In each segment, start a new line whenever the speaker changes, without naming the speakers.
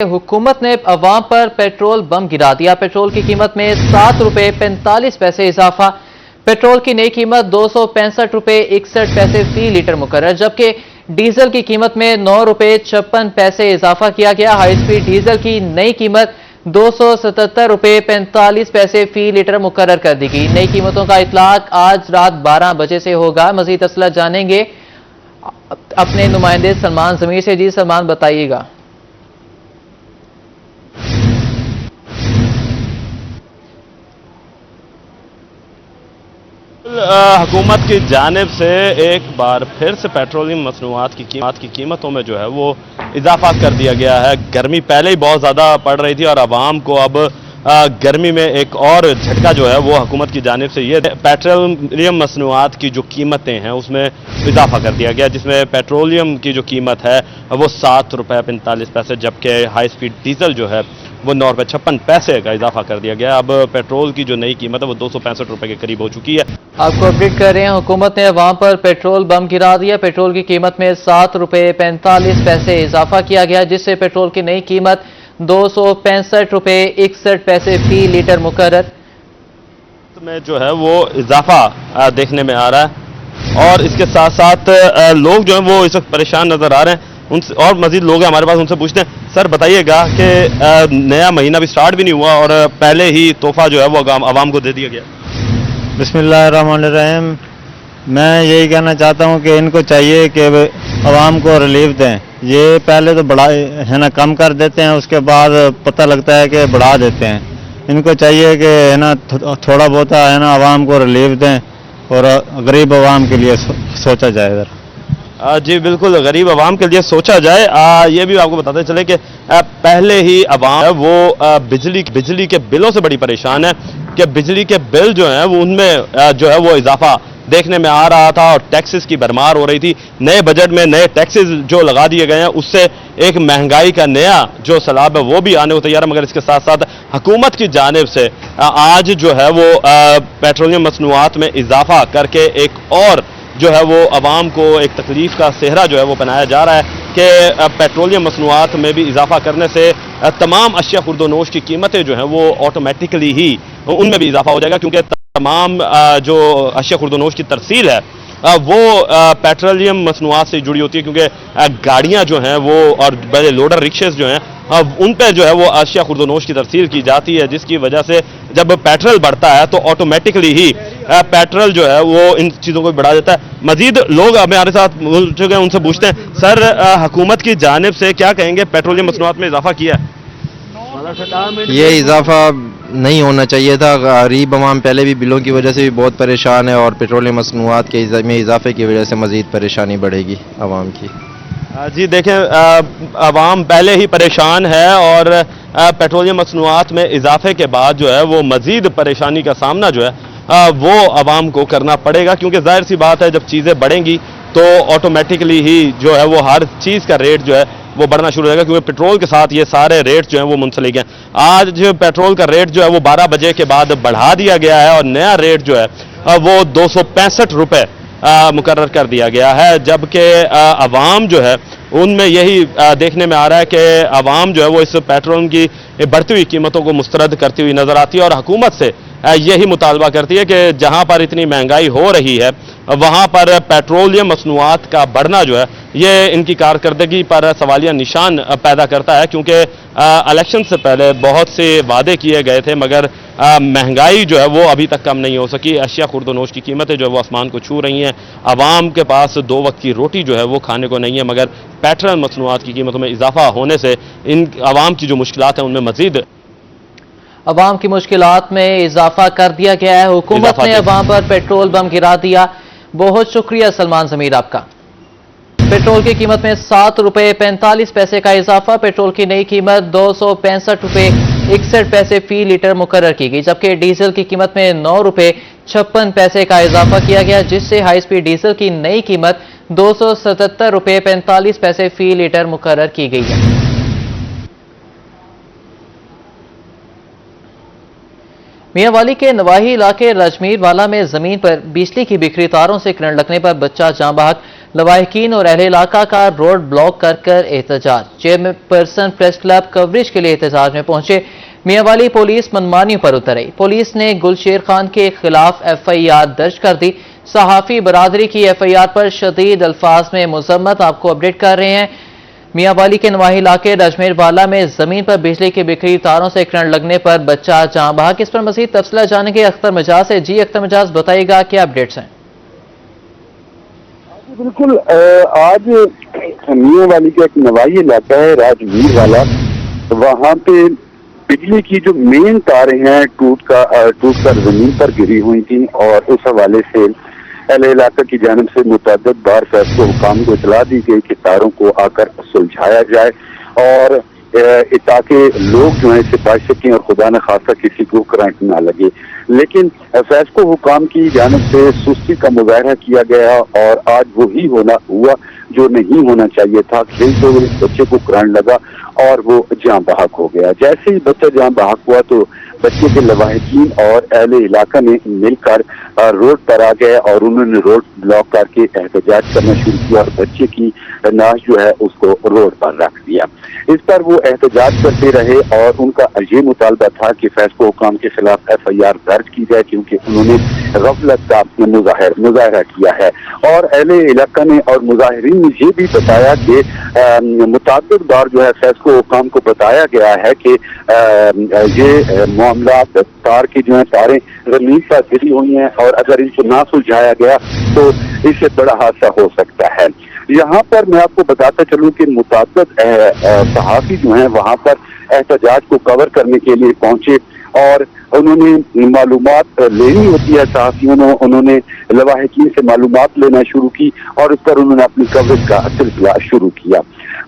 हुकूमत ने अवाम पर पेट्रोल बम गिरा दिया। पेट्रोल की कीमत में 7 रुपये 45 पैसे इजाफा। पेट्रोल की नई कीमत 265 रुपये 61 पैसे फी लीटर मुकर्रर, जबकि डीजल की कीमत में 9 रुपये 56 पैसे इजाफा किया गया। हाई स्पीड डीजल की नई कीमत 277 रुपये 45 पैसे फी लीटर मुकर्रर कर दी गई। नई कीमतों का इतलाक आज रात 12 बजे से होगा। मजीद तफसीलात जानेंगे अपने नुमाइंदे सलमान जमीर से। जी सलमान, बताइएगा।
हुकूमत की जानिब से एक बार फिर से पेट्रोलियम मसनूआत की कीमतों में जो है वो इजाफा कर दिया गया है। गर्मी पहले ही बहुत ज़्यादा पड़ रही थी और आवाम को अब गर्मी में एक और झटका जो है वो हुकूमत की जानिब से ये पेट्रोलियम मसनूआत की जो कीमतें हैं उसमें इजाफा कर दिया गया, जिसमें पेट्रोलियम की जो कीमत है वो 7 रुपये 45 पैसे, जबकि हाई स्पीड डीजल जो है वो 9 रुपये 56 पैसे का इजाफा कर दिया गया। अब पेट्रोल की जो नई कीमत है वो 265 रुपये के करीब हो चुकी है।
आपको अपडेट कर रहे हैं, हुकूमत ने अवाम पर पेट्रोल बम गिरा दिया। पेट्रोल की कीमत में 7 रुपये 45 पैसे इजाफा किया गया, जिससे पेट्रोल की नई कीमत 265 रुपये 61 पैसे फी लीटर मुकर्रर
में जो है वो इजाफा देखने में आ रहा है। और इसके साथ साथ लोग जो हैं वो इस वक्त परेशान नजर आ रहे हैं। उनसे और मजीद लोग हैं हमारे पास, उनसे पूछते हैं। सर बताइएगा कि नया महीना भी स्टार्ट भी नहीं हुआ और पहले ही तोहफा जो है वो आवाम को दे दिया गया।
बिस्मिल्लाहिर्रहमानिर्रहीम। मैं यही कहना चाहता हूँ कि इनको चाहिए कि आवाम को रिलीफ दें। ये पहले तो बढ़ा है ना कम कर देते हैं, उसके बाद पता लगता है कि बढ़ा देते हैं। इनको चाहिए कि है ना थोड़ा बहुत है ना आवाम को रिलीफ दें और गरीब आवाम के लिए सोचा जाए इधर।
जी बिल्कुल, गरीब आवाम के लिए सोचा जाए। ये भी आपको बताते चले कि पहले ही आवाम है वो बिजली के बिलों से बड़ी परेशान है कि बिजली के बिल जो हैं वो उनमें जो है वो इजाफा देखने में आ रहा था और टैक्सेस की भरमार हो रही थी। नए बजट में नए टैक्सेस जो लगा दिए गए हैं उससे एक महंगाई का नया जो सैलाब है वो भी आने को तैयार है। मगर इसके साथ साथ हुकूमत की जानिब से आज जो है वो पेट्रोलियम मसनूआत में इजाफा करके एक और जो है वो आवाम को एक तकलीफ का सेहरा जो है वो पहनाया जा रहा है कि पेट्रोलियम मसनूआत में भी इजाफा करने से तमाम अशिया खुर्दोनोश की कीमतें जो हैं वो ऑटोमेटिकली ही उनमें भी इजाफा हो जाएगा, क्योंकि तमाम जो अशिया खुर्दोनोश की तरसील है वो पेट्रोलियम मसनूआत से जुड़ी होती है, क्योंकि गाड़ियाँ जो हैं वो और बड़े लोडर रिक्शेज जो हैं उन पर जो है वो अशिया खुर्दोनोश की तरसील की जाती है, जिसकी वजह से जब पेट्रोल बढ़ता है तो ऑटोमेटिकली ही पेट्रोल जो है वो इन चीज़ों को बढ़ा देता है। मजीद लोग हमारे साथ मिल चुके हैं, उनसे पूछते हैं। सर हुकूमत की जानिब से क्या कहेंगे, पेट्रोलियम मसनूआत में इजाफा किया है?
ये इजाफा नहीं होना चाहिए था। गरीब आवाम पहले भी बिलों की वजह से भी बहुत परेशान है और पेट्रोलियम मसनूआत के में इजाफे की वजह से मजीद परेशानी बढ़ेगी आवाम की।
जी देखें, आवाम पहले ही परेशान है और पेट्रोलियम मसनूआत में इजाफे के बाद जो है वो मजीद परेशानी का सामना जो है वो आवाम को करना पड़ेगा, क्योंकि जाहिर सी बात है जब चीज़ें बढ़ेंगी तो ऑटोमेटिकली ही जो है वो हर चीज़ का रेट जो है वो बढ़ना शुरू हो जाएगा, क्योंकि पेट्रोल के साथ ये सारे रेट जो हैं वो मुंसलिक हैं। आज जो पेट्रोल का रेट जो है वो 12 बजे के बाद बढ़ा दिया गया है और नया रेट जो है वो 265 रुपये मुकर्रर कर दिया गया है, जबकि आवाम जो है उनमें यही देखने में आ रहा है कि आवाम जो है वो इस पेट्रोल की बढ़ती हुई कीमतों को मुस्तरद करती हुई नजर आती है और हुकूमत से यही मुतालबा करती है कि जहां पर इतनी महंगाई हो रही है वहां पर पेट्रोलियम मसनूआत का बढ़ना जो है ये इनकी कारकर्दगी पर सवालिया निशान पैदा करता है, क्योंकि इलेक्शन से पहले बहुत से वादे किए गए थे मगर महंगाई जो है वो अभी तक कम नहीं हो सकी। अशिया खुर्दोनोश की कीमतें जो है वो आसमान को छू रही हैं। आवाम के पास 2 वक्त की रोटी जो है वो खाने को नहीं है, मगर पेट्रोल मसनूआत की कीमतों में इजाफा होने से इन आवाम की जो मुश्किलात हैं उनमें मजीद
अवाम की मुश्किलात में इजाफा कर दिया गया है। हुकूमत ने अवाम पर पेट्रोल बम गिरा दिया। बहुत शुक्रिया सलमान जमीर आपका। पेट्रोल की कीमत में 7 रुपये 45 पैसे का इजाफा। पेट्रोल की नई कीमत 265 रुपये 61 पैसे फी लीटर मुकर्रर की गई, जबकि डीजल की कीमत में 9 रुपये 56 पैसे का इजाफा किया गया, जिससे हाई स्पीड डीजल की नई कीमत 277 रुपये 45 पैसे फी लीटर मुकर्रर की गई है। मियांवाली के नवाही इलाके राजमीर वाला में जमीन पर बिजली की बिखरी तारों से करंट लगने पर बच्चा जाँ बहक लवाहिकीन और अहले इलाका का रोड ब्लॉक कर एहतजाज। चेयरपर्सन प्रेस क्लब कवरेज के लिए एहतजाज में पहुंचे। मियांवाली पुलिस मनमानियों पर उतर आई। पुलिस ने गुलशेर खान के खिलाफ FIR दर्ज कर दी। सहाफी बरादरी की FIR पर शदीद अल्फाज में मुजम्मत। आपको अपडेट कर रहे हैं, मियांवाली के नवाही इलाके रजमेर वाला में जमीन पर बिजली की बिखरी तारों से करंट लगने पर बच्चा जान बहक। इस पर मजीद तफसीला जानेंगे अख्तर मिजाज से। जी अख्तर मिजाज, बताइएगा क्या अपडेट्स हैं?
बिल्कुल, आज मियांवाली का एक नवाही इलाका है राजवीर वाला, वहाँ पे बिजली की जो मेन तारें हैं टूट कर जमीन पर गिरी हुई थी और उस हवाले से अहले इलाका की जानिब से मुतअद्दिद बार फैसले हुकाम को इतला दी गई कि तारों को आकर सुलझाया जाए और ताकि लोग जो है इससे बच सकें और खुदा न खासा किसी को करंट ना लगे। लेकिन फैसले हुकाम की जानिब से सुस्ती का मुजाहरा किया गया और आज वही हुआ जो नहीं होना चाहिए था। खेलते हुए इस बच्चे को करंट लगा और वो जान बहक हो गया। जैसे ही बच्चा जान बहक हुआ तो बच्चे के लवाहिकीन और अहले इलाका ने मिलकर रोड पर आ गए और उन्होंने रोड ब्लॉक करके एहतजाज करना शुरू किया और बच्चे की नाश जो है उसको रोड पर रख दिया। इस पर वो एहतजाज करते रहे और उनका ये मुतालबा था कि फैसले हुकाम के खिलाफ FIR दर्ज की जाए क्योंकि उन्होंने गफलत का मुजाहरा किया है। और अहले इलाका ने और मुजाहिरीन ने ये भी बताया कि मुतअद्दिद बार जो है फैसले हुकाम को बताया गया है कि ये मामला तार की जो है तारें जमीन पर गिरी हुई हैं और अगर इनको ना सुलझाया गया तो इससे बड़ा हादसा हो सकता है। यहाँ पर मैं आपको बताता चलूं कि मुतअद्दिद सहाफी जो हैं वहाँ पर एहतजाज को कवर करने के लिए पहुंचे और उन्होंने मालूमात लेनी होती है सहाफियों ने, उन्होंने लवाहिकीन से मालूमात लेना शुरू की और उस पर उन्होंने अपनी कवरेज का सिलसिला शुरू किया।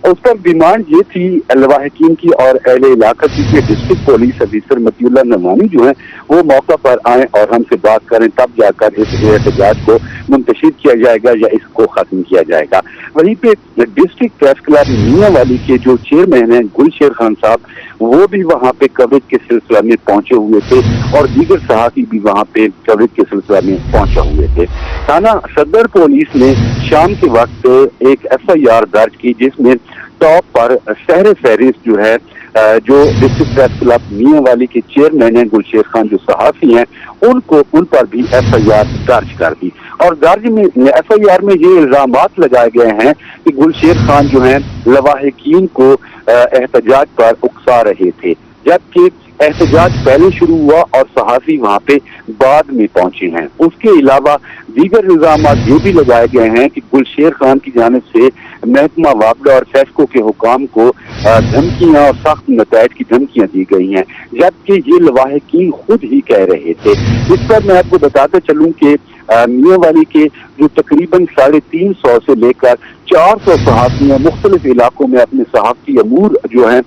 उस पर डिमांड ये थी लवाहिकीन की और अहले इलाका की कि डिस्ट्रिक्ट पुलिस अफिसर मतीउल्लाह नमानी जो है वो मौका पर आए और हमसे बात करें, तब जाकर इस एहतजाज को मुंतशिर किया जाएगा या इसको खत्म किया जाएगा। वहीं पे डिस्ट्रिक्ट प्रेस क्लब मियांवाली के जो चेयरमैन हैं गुलशेर खान साहब, वो भी वहाँ पे कवरेज के सिलसिला में पहुंचे हुए थे और दीगर सहाफी भी वहाँ पे कवरेज के सिलसिला में पहुंचे हुए थे। थाना सदर पुलिस ने शाम के वक्त एक FIR दर्ज की जिसमें टॉप पर शहर फहरिस्त जो है जो डिस्ट्रिक्ट प्रेस क्लब मियांवाली के चेयरमैन हैं गुलशेर खान जो सहाफी हैं उन पर भी FIR दर्ज कर दी। और दर्ज में FIR में ये इल्जामात लगाए गए हैं कि गुलशेर खान जो हैं लवाहिकीन को एहतजाज पर उकसा रहे थे, जबकि एहतजाज पहले शुरू हुआ और सहाफी वहाँ पे बाद में पहुंचे हैं। उसके अलावा दीगर इल्जामात ये भी लगाए गए हैं कि गुलशेर खान की जानिब से महकमा वापडा और फैस्को के हुकाम को धमकियां और सख्त नतायज की धमकियां दी गई हैं, जबकि ये लवाहिकीन खुद ही कह रहे थे। इस पर मैं आपको बताते चलूं कि मियांवाली के जो तकरीबन 350 से लेकर 400 सहाफी हैं मुख्तलिफ इलाकों में अपने सहाफी अमूर जो हैं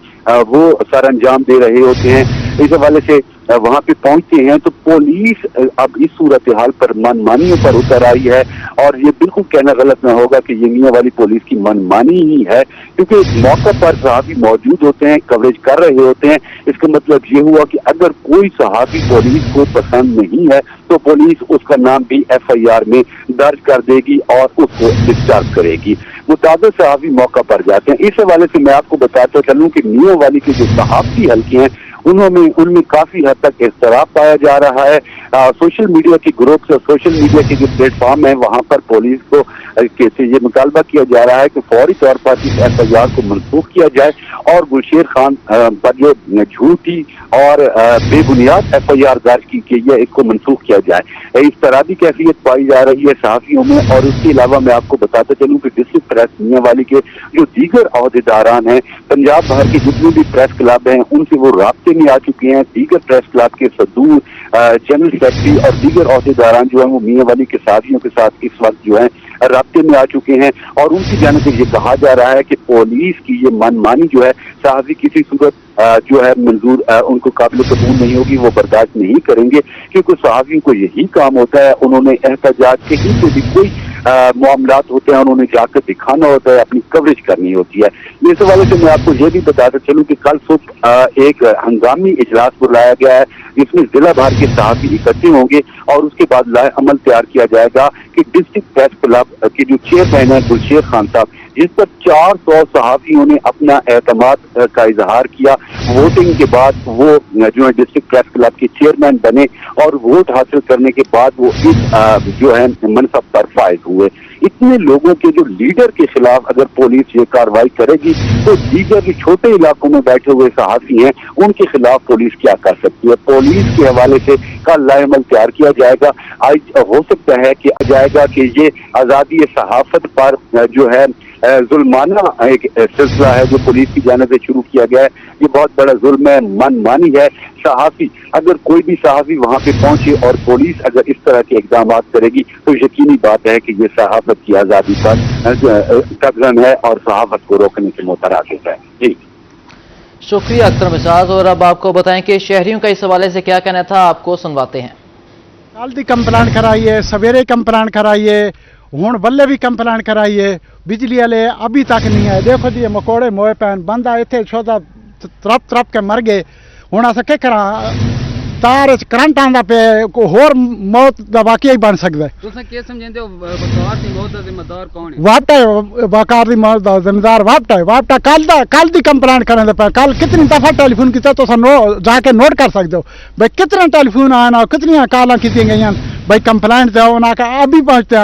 वो सर अंजाम दे रहे होते हैं। इस हवाले से वहाँ पे पहुंचते हैं तो पुलिस अब इस सूरत हाल पर मनमानियों पर उतर आई है और ये बिल्कुल कहना गलत न होगा कि ये मियांवाली पुलिस की मनमानी ही है, क्योंकि मौका पर सहाफी मौजूद होते हैं, कवरेज कर रहे होते हैं। इसका मतलब ये हुआ कि अगर कोई सहाफी पुलिस को पसंद नहीं है तो पुलिस उसका नाम भी FIR में दर्ज कर देगी और उसको डिस्चार्ज करेगी। मुताबिक सहाफी मौका पर जाते हैं। इस हवाले से मैं आपको बताता चलूं कि मियांवाली के जो सहाफी हल्के हैं उनमें काफी हद तक इख्तलाफ पाया जा रहा है। सोशल मीडिया के ग्रुप्स और सोशल मीडिया के जो प्लेटफॉर्म है वहां पर पुलिस को से ये मुतालबा किया जा रहा है कि फौरी तौर पर इस FIR को मनसूख किया जाए और गुलशेर खान पर जो झूठी और बेबुनियाद FIR दर्ज की गई है इसको मनसूख किया जाए। इस तरह की कैफियत पाई जा रही है सहाफियों में। और उसके अलावा मैं आपको बताता चलूँ कि डिस्ट्रिक्ट प्रेस मियांवाली के जो दीगर अहदेदारान हैं, पंजाब भर के जितने भी प्रेस क्लब हैं उनसे वो राब्ते में आ चुके हैं। दीगर प्रेस क्लब के सदूर, जनरल सेक्रेटरी और दीगर अहदेदारान जो है वो मियांवाली के साथियों के साथ इस वक्त जो है राब्ते में आ चुके हैं और उनकी जानिब से ये कहा जा रहा है कि पुलिस की ये मनमानी जो है सहाफी किसी सूरत जो है मंजूर उनको काबिल कबूल नहीं होगी, वो बर्दाश्त नहीं करेंगे, क्योंकि सहाफियों को यही काम होता है। उन्होंने एहतजाज कहीं से भी कोई मामलात होते हैं और उन्हें जाकर दिखाना होता है, अपनी कवरेज करनी होती है। इस हवाले से मैं आपको ये भी बताता चलूं कि कल सुबह एक हंगामी इजलास बुलाया गया है जिसमें जिला भर के सहाफी इकट्ठे होंगे और उसके बाद लाए अमल तैयार किया जाएगा कि डिस्ट्रिक्ट प्रेस क्लब के जो चेयरमैन है गुलशेर खान साहब, जिस पर 400 सहाफियों ने अपना एतमाद का इजहार किया, वोटिंग के बाद वो जो है डिस्ट्रिक्ट प्रेस क्लब के चेयरमैन बने और वोट हासिल करने के बाद वो इस जो है मनसब पर फायज हुए। इतने लोगों के जो लीडर के खिलाफ अगर पुलिस ये कार्रवाई करेगी तो दीगर जो छोटे इलाकों में बैठे हुए सहाफी हैं उनके खिलाफ पुलिस क्या कर सकती है। पुलिस के हवाले से कल लाएमल तैयार किया जाएगा। आज हो सकता है कि आ जाएगा कि ये आज़ादी सहाफत पर जो है जुल्माना एक सिलसिला है जो पुलिस की जानिब से शुरू किया गया है, ये बहुत बड़ा जुल्म है, मनमानी है। सहाफी अगर कोई भी सहाफी वहां पे पहुंचे और पुलिस अगर इस तरह के इकदाम करेगी तो यकीनी बात है कि ये सहाफत की आज़ादी पर कब्ज़न है और सहाफत को रोकने से मुतरादिफ है। जी
शुक्रिया अख्तर मिजाज। और अब आपको बताएं कि शहरियों का इस हवाले से क्या कहना था, आपको सुनवाते हैं।
कल दी कंप्लेंट कराइए, सवेरे कंप्लेंट कराइए, हुण बल्ले भी कंप्लेंट कराइए, बिजली वाले अभी तक नहीं आए। देखो जी मकोड़े मोए पैन बंदा इतने छोटा तरप तरप के मर गए। हुण अस के करा तार करंट आंदा पे को होर मौत दा वाकया ही बन सकदा है।
तुसां के समझदे हो वकार दी मौत दा जिम्मेदार कौन है?
वापटा वकार दी मौत दा जिम्मेदार वापटा कल दी कंप्लेंट करने पे कल कितनी दफा टेलीफोन किया तो जाके नोट कर सकते हो भाई कितने टेलीफोन आना और कितनी कालां की गई भाई कंप्लेंट दो उन्हें अभी पहुँचते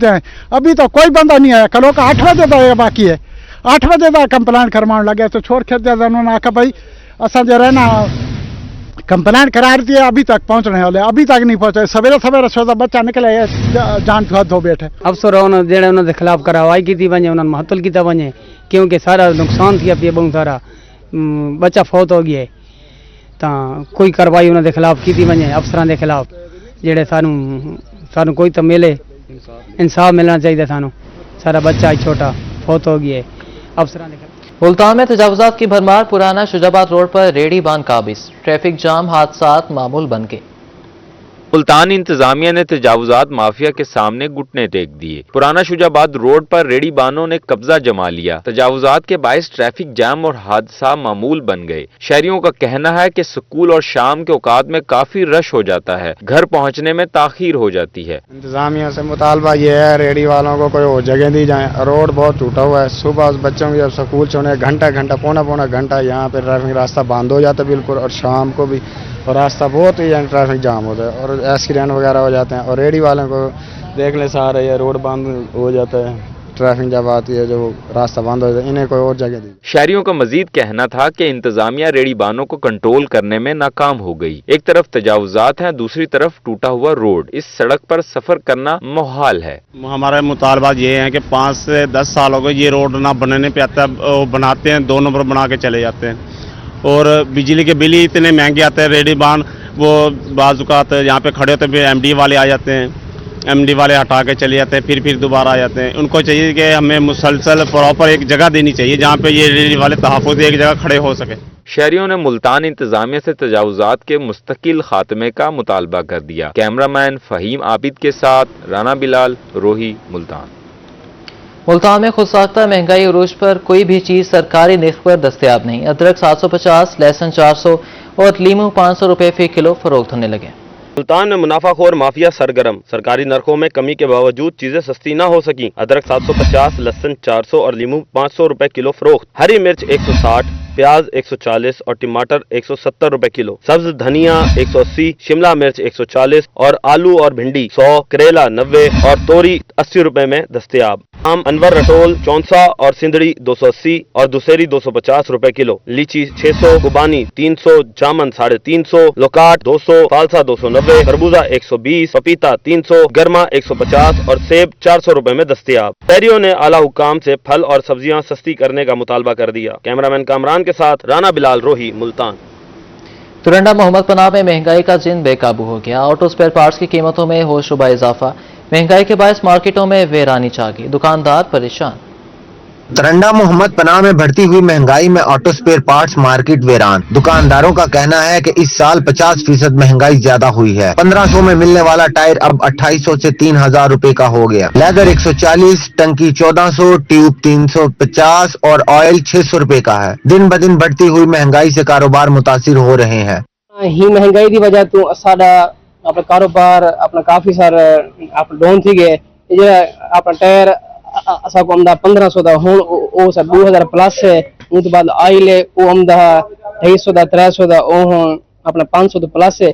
हैं अभी तो कोई बंदा नहीं आया। कल का 8 बजे का बाकी है, 8 बजे का कंप्लेंट करवाने लगे तो छोड़ खेत दिया। उन्होंने आखा भाई असा जो रहना कंप्लेंट करा दी है अभी तक पहुँचने वाले अभी तक नहीं पहुँचे। सवेरे सवेरे सोचा बच्चा निकले जान धो बैठे।
अफसर जेड़े उन्होंने खिलाफ कार्रवाई की वजे उन्होंने मुअत्तल किया वजे क्योंकि सारा नुकसान थिया पे बहुत सारा बच्चा फौत हो गया तो कोई कार्रवाई उन्होंने खिलाफ की वजे अफसर के खिलाफ जेड़े सानू कोई तो मिले इंसाफ मिलना चाहिए। सानू सारा बच्चा ही छोटा फौत हो गया अफसर के।
मुल्तान में तजावुजात की भरमार, पुराना शुजाबाद रोड पर रेडी बांध काबिज, ट्रैफिक जाम, हादसात मामूल बन गए।
मुल्तान इंतजामिया ने तजावुजात माफिया के सामने घुटने टेक दिए। पुराना शुजाबाद रोड पर रेडी बानों ने कब्जा जमा लिया। तजावुजात के बायस ट्रैफिक जाम और हादसा मामूल बन गए। शहरियों का कहना है कि स्कूल और शाम के औकात में काफी रश हो जाता है, घर पहुंचने में ताखीर हो जाती है।
इंतजामिया से मुतालबा ये है रेडी वालों को कोई और जगह दी जाए। रोड बहुत टूटा हुआ है, सुबह बच्चों की जब स्कूल छोड़ने घंटा पौना घंटा यहाँ पे ट्रैफिक रास्ता बंद हो जाता है बिल्कुल, और शाम को भी और रास्ता बहुत ही ट्रैफिक जाम होता है और एक्सीडेंट वगैरह हो जाते हैं। और रेडी वालों को देख ले सारे ये रोड बंद हो जाता है, ट्रैफिक जब आती है जो रास्ता बंद हो जाता है, इन्हें कोई और जगह दी।
शहरियों का मजीद कहना था कि इंतजामिया रेडी बानों को कंट्रोल करने में नाकाम हो गई। एक तरफ तजावुजात हैं, दूसरी तरफ टूटा हुआ रोड, इस सड़क पर सफर करना मुहाल है।
हमारा मुतालबा ये है कि 5 से 10 साल हो गए ये रोड ना बनने पे आता है, बनाते हैं 2 नंबर बना के चले जाते हैं और बिजली के बिल ही इतने महंगे आते हैं। रेडी बान वो बाजुकात यहाँ पे खड़े होते हैं, एमडी वाले आ जाते हैं, एमडी वाले हटा के चले जाते हैं, फिर दोबारा आ जाते हैं। उनको चाहिए कि हमें मुसलसल प्रॉपर एक जगह देनी चाहिए जहाँ पे ये रेडी वाले तहफ़्फ़ुज़ एक जगह खड़े हो सके।
शहरियों ने मुल्तान इंतजामिया से तजावुजात के मुस्तकिल खात्मे का मुतालबा कर दिया। कैमरामैन फहीम आबिद के साथ राना बिलाल, रोही, मुल्तान।
मुल्तान में खुदसाख्ता महंगाई उरूज पर कोई भी चीज सरकारी निर्ख पर दस्तयाब नहीं। अदरक 750, लहसुन 400 और लीमू 500 रुपए फी किलो फरोख्त होने लगे।
मुल्तान में मुनाफाखोर माफिया सरगर्म, सरकारी नरखों में कमी के बावजूद चीजें सस्ती ना हो सकी। अदरक 750, लहसुन 400 और लीमू 500 रुपए किलो फरोख्त। हरी मिर्च 160, प्याज 140 और टमाटर 170 रुपए किलो। सब्ज धनिया 180, शिमला मिर्च 140 और आलू और भिंडी 100, करेला 90 और तोरी 80 रुपए में दस्तयाब। आम अनवर रटोल, चौंसा और सिंधड़ी 280 और दुसेरी 250 रुपए किलो। लीची 600, खुबानी 300, जामन 350, लोकाट 200, फालसा 290, तरबूजा 120, पपीता 300, गर्मा 150 और सेब 400 रुपए में दस्तयाब। शहरियों ने आला हुकाम से फल और सब्जियां सस्ती करने का मुतालबा कर दिया। कैमरामैन कामरान के साथ राना बिलाल, रोही, मुल्तान।
तुरंडा मोहम्मद पनाह में महंगाई का जिन बेकाबू हो गया। ऑटो स्पेयर पार्ट्स की कीमतों में होशरुबा इजाफा, महंगाई के बायस मार्केटों में वेरानी छा गई, दुकानदार परेशान।
तरंडा मोहम्मद पनाह में बढ़ती हुई महंगाई में ऑटो स्पेयर पार्ट्स मार्केट वीरान। दुकानदारों का कहना है कि इस साल 50% महंगाई ज्यादा हुई है। 1500 में मिलने वाला टायर अब 2800 से 3000 रुपए का हो गया। लेदर 140, टंकी 1400, ट्यूब 350 और ऑयल 600 रुपए का है। दिन ब दिन बढ़ती हुई महंगाई से कारोबार मुतासिर हो रहे हैं।
ही महंगाई की वजह तो साडा अपना कारोबार अपना काफी सारा अपना डाउन थी गए। ये अपना टायर असा को आमदा 1500 दा हुन ओ सा 2000 प्लस है। उस बाद आइल है ओ आमदा 250 दा 300 दा ओ हुन अपना 500 दा प्लस है।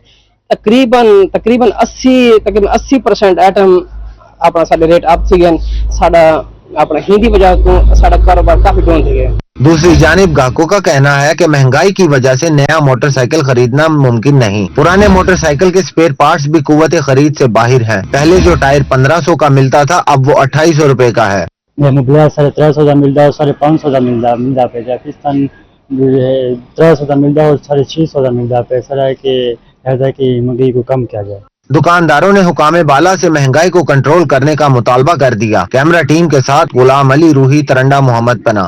तकरीबन 80% आइटम अपना साडे रेट अप थी गए। साडा अपना हिंदी वजह तो साडा कारोबार काफी डाउन थी गया।
दूसरी जानिब ग्राहकों का कहना है कि महंगाई की वजह से नया मोटरसाइकिल खरीदना मुमकिन नहीं। पुराने मोटरसाइकिल के स्पेयर पार्ट्स भी कुव्वत खरीद से बाहर हैं। पहले जो टायर 1500 का मिलता था अब वो 2800 रुपए का है।
मोबाइल 350 का मिलता है, 550 का मिलता है। पाकिस्तान 350 का मिलता है और 650 का मिलता है। सर है कि ऐसा कि महंगाई को कम किया जाए।
दुकानदारों ने हुकामे बाला से महंगाई को कंट्रोल करने का मुतालबा कर दिया। कैमरा टीम के साथ गुलाम अली रूही, तरंडा मोहम्मद पनाह।